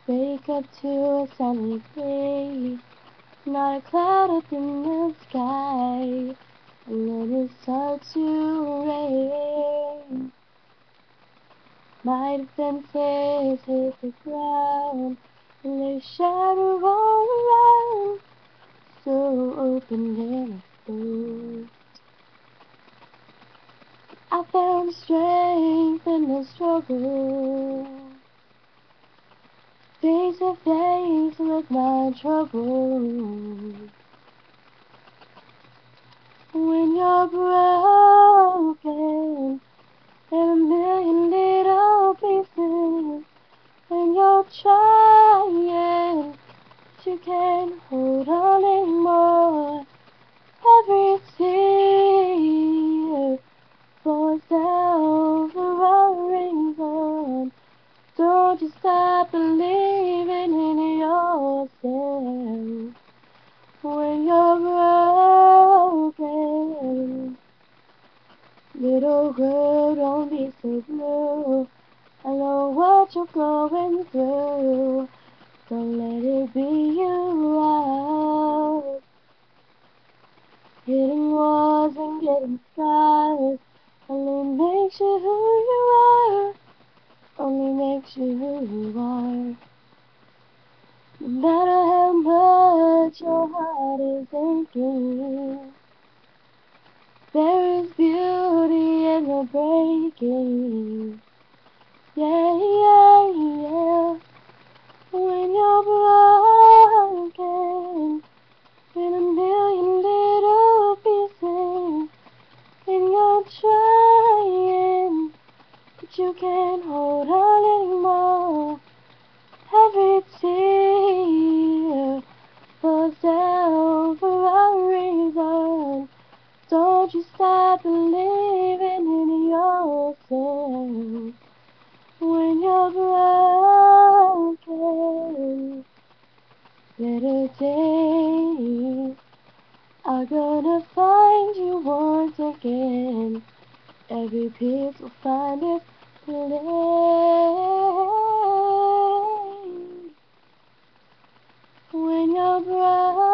Wake up to a sunny day, not a cloud up in the sky, and then it starts to rain. My defenses hit the ground, and they shatter all around, so open and exposed. I found strength in the struggle, face to face with my trouble. When you're broken in a million little pieces, and you're trying, but you can't hold on anymore. Every tear falls down for a reason. Don't you stop believing in yourself. When you're broken, little girl, don't be so blue. I know what you're going through. Don't let it be you out. Hitting walls and getting scars only makes you who you are. Only makes you who you are. No matter how much your heart is aching, there is beauty in the breaking. Yeah, yeah, yeah. When you're broken in a million little pieces, and you're trying, but you can't hold on anymore. Every tear falls down for a reason. Don't you stop believing in yourself. When you're broken, better days are gonna find you once again. Every piece will find its place. When you're broken,